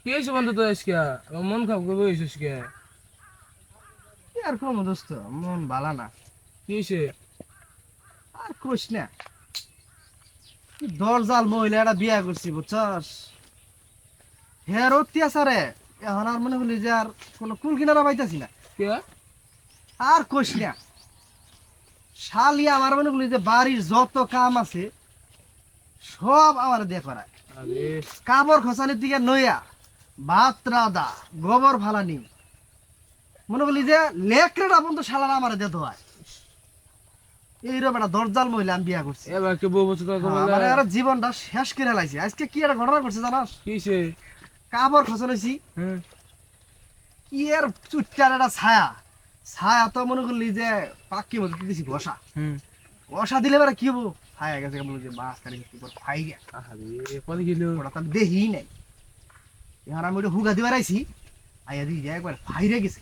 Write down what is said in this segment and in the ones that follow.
কি হয়েছে বন্ধু তো আজকে আমার মন খারাপ করে বসেছিস কে? কি আর করবো দোস্ত, মন ভালো না। কি হয়েছে? আর কইস না, কি দরজাল মহিলাটা বিয়া করছি বুঝছস। হের অত্যাচারে এখন আর মনে হলি যে আর কোনো কুল কিনারা পাইতাছি না। কে? আর কইস না, শালি আমার মনে হলি যে বাড়ির যত কাম আছে সব আমার দিয়ে করায়। আরে কাপড় খসানির দিকে নইয়া ভাত রাধা গোবর ফালানি, মনে করলি যে লেকড়া পর্যন্ত শালারা আমার দিয়ে ধোয়ায়। এইরকম একটা দরজাল মহিলা আমি বিয়া করছি। এবার কে বউ বছর কথা বলে? মানে আর জীবনটা শেষ করে লাইছে। আজকে কি একটা ঘটনা করছে জানাস? কি হয়েছে? কাপড় খসাইছি, হ্যাঁ কি এর চুটকার একটা ছায়া, ছায়া তো মনে করলি যে পাক্কি মতো দিতেছি ঘষা, হ্যাঁ। ঘষা দিলে এবার কি হবো, ছায়া গেছে মনে যে মাছ কারি খাই গে। আরে পরে গেল? ওটা তো আমি দেখি নাই। এখন আমি ওটা হুগা দিবার আইছি, আইয়া দিই একবার ফাইরে গেছে।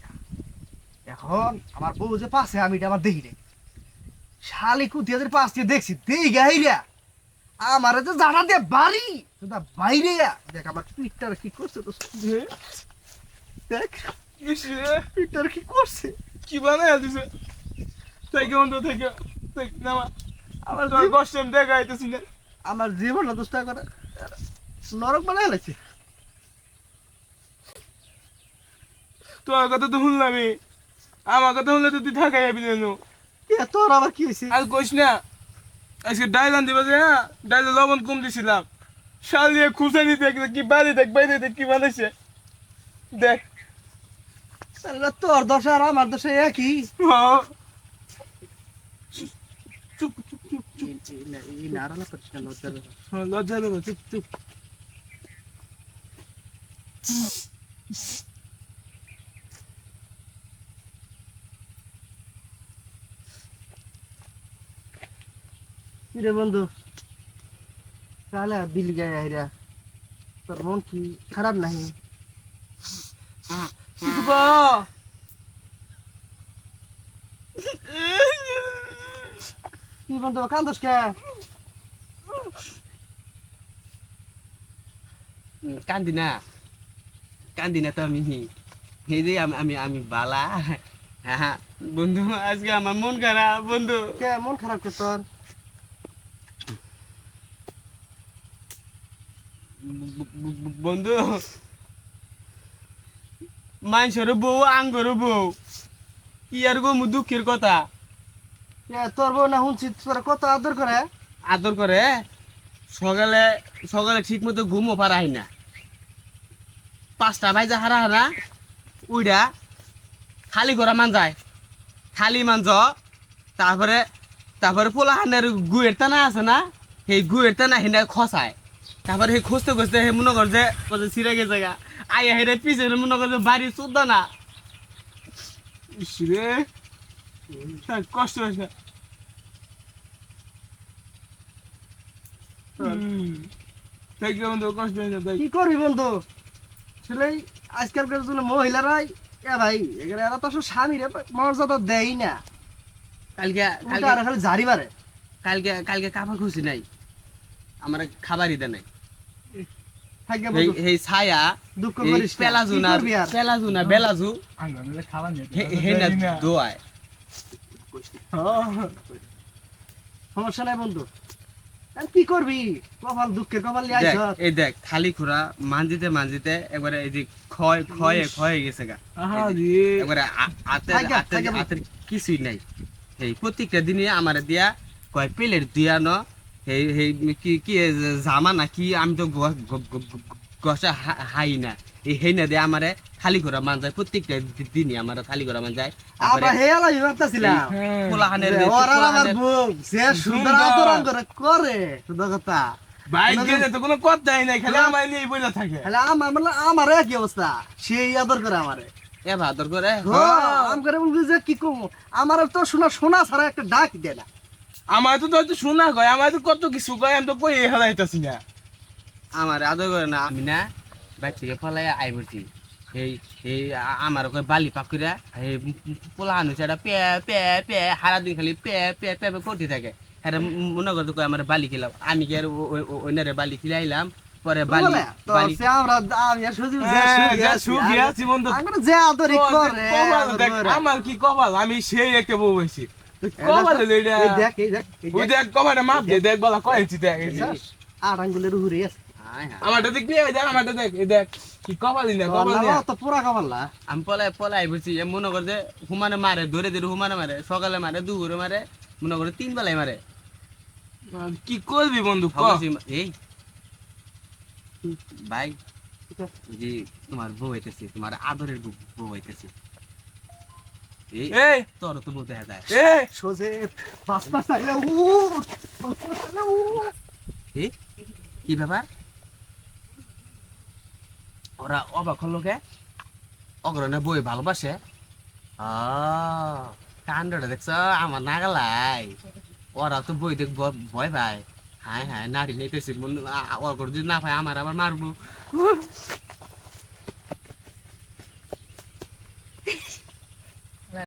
এখন আমার বউ যে পাশে, আমি এটা আমার দেখি নাই। শালি কুতিয়াদের পাশ দিয়ে দেখছি, দেই গাইরা আমার যে জানা দিয়ে বাড়ি শুধু বাইরে দেখ আমার পিঠটার কি করছে তো, দেখ পিঠটার কি করছে। কি বানায় দিছে? থেকে বন্ধু থেকে নামা আমার তোর কষ্ট আমি দেখা আইতেছি না। আমার জীবন দুষ্টা করে নরক বানায় লাগছে। তোর কথা তো শুনলামই, আমার কথা শুনলে তো তুই থাকাই যাবি না। তোর আবার কি হয়েছে? আর কইস না, আজকে ডাইল আন দিবা যে, হ্যাঁ ডাইলে লবণ কম দিছিলাম, শাল দিয়ে খুঁচানি দেখ কি বাড়ি দেখ বাইরে দেখ কি বানাইছে দেখ। তাহলে তোর দশা আর আমার দশা একই। হ্যাঁ। চুপ লজ্জা দেবো, চুপ চুপ। রে বন্ধু, তাহলে দিল গায়ে আইরা, তোর মন কি খারাপ নাহি? কি বন্ধু কান্দস কে? কান্দি না, কান্দি না তো আমি, এই যে আমি আমি আমি বালা। হ্যাঁ বন্ধু, আজকে আমার মন খারাপ বন্ধু। কে মন খারাপ কে তোর? বন্ধু, মানুষের বউ আঙ্গর বউ, কি আর গো দুঃখের কথা। কে তোর বউ না শুনছি তোর কত আদর করে? আদর করে, সকালে সকালে ঠিক মতো ঘুমও পারাই না, 5টা বাজে হারা হারা উইডা খালি করা মান যায়, খালি মানজ। তারপরে তারপরে পোলাহানের গুয়ের টানা আছে না, সেই গুয়ের টানা হিনা খসায়। তারপরে সেই খুঁজতে খুঁজতে সেই মনে কর যে ছিঁড়ে গেছে গা, আইয়া হেরে পিছনে মনে কর যে বাড়ি চোদ্দ না। ইস রে, থাক, কষ্ট হয়েছে। থেকে বন্ধু কষ্ট হয়েছে দেখ। কি করবি বন্ধু, আসলে আজকালকার জন্য মহিলারাই এ ভাই, এরা তো আসলে স্বামী রে মর্যাদা দেয় না, কালকে উল্টা কালকে আর খালি জারি মারে। কালকে কালকে কাপড় খুশি নাই, আমার খাবারই দে নাই। থাকে এই বন্ধু, এই ছায়া, দুঃখ এই করিস না। কি পেলাজুনা করবি আর? পেলাজুনা বেলাজু খাবার হে না দোয়ায়। সমস্যা নাই বন্ধু, আর কি করবি, কপাল দুঃখের কপাল নিয়ে দেখ আইছ। এই দেখ খালি খুরা মানজিতে মানজিতে একবারে এই যে ক্ষয় ক্ষয়ে ক্ষয়ে গেছে গা। একবারে হাতের থাইকা, হাতের থাইকা বল। হাতের কিছুই নাই। এই প্রত্যেকটা দিনে আমার দিয়া কয় প্লেট দিয়া ন, এই এই কি কি জামা না কি, আমি তো গসা হাই না, এই হেই না দিয়ে আমারে খালি করা মান যায়, প্রত্যেকটা দিনই আমার খালি করা মান যায়। আবার হেয়ালা ভাবতাছিলাম পোলাহানের যে ওর আর আমার বউ যে সুন্দর আদর করে করে, সুন্দর কথা। বাইক গেলে তো কোনো কথাই নাই, খালি আমার নিয়ে বইলা থাকে। তাহলে আমার মানে আমার একই অবস্থা, সেই আদর করে আমারে। এ ভাদর করে আমি করে বলবি যে কি কম, আমার তো শোনা শোনা ছাড়া একটা ডাক দেয় না। আমার তো হয়তো শোনা কয়, আমার তো কত কিছু কয়, আমি তো কই হেলাইতাছি না। আমার আদর করে না, আমি না বাইক থেকে ফলাই আই বলছি। এই এই আমার ওকে বালি পাকুরা এই পোলা আনুছে এটা পে পে পে সারা দিন খালি পে পে পে করতে থাকে। হ্যাঁ মনে করতো কয় আমার বালি খেলাম, আমি কি আর ওনারে বালি খেলে আইলাম, পরে বলে বালি তো বালি সে আমরা আমি আর সুজি যা সুখী আছি বন্ধু আমরা যে আদর করে কপাল দেখ আমার কি কপাল আমি সেই একটা বউ হইছি কপাল লইডা এই দেখ এই দেখ ওই দেখ কপালটা মাপ দে দেখ বলা কয়েছি দেখ এই যে। আর আঙ্গুলের উহুরে আছে হায় হায়। আমারটা দেখ এই দেখ আমারটা দেখ এই দেখ কি কপালই না কপাল না দিয়া তো পুরা কপাল্লা আমি পলাই বলছি মনে কর যে হুমানে মারে ধরে ধরে হুমানে মারে সকালে মারে দুপুরে মারে মনে করে 3 বেলায় মারে কি করবি বন্ধু ক এই ভাই জি তোমার বউ হইতেছে তোমার আদরের বউ হইতেছে এই এই তোর তো বউ দেখা যায় এই সোজে পাঁচ পাঁচ আইলে এই কি ব্যাপার ওরা অবাক হলো কে অগ্রণে বই ভালোবাসে কাণ্ডটা দেখছ আমার নাগালাই ওরা তো বই দেখ ভয় পায় হায় হায় নারী নেতেছি অগ্র যদি না পায় আমার আবার মারবো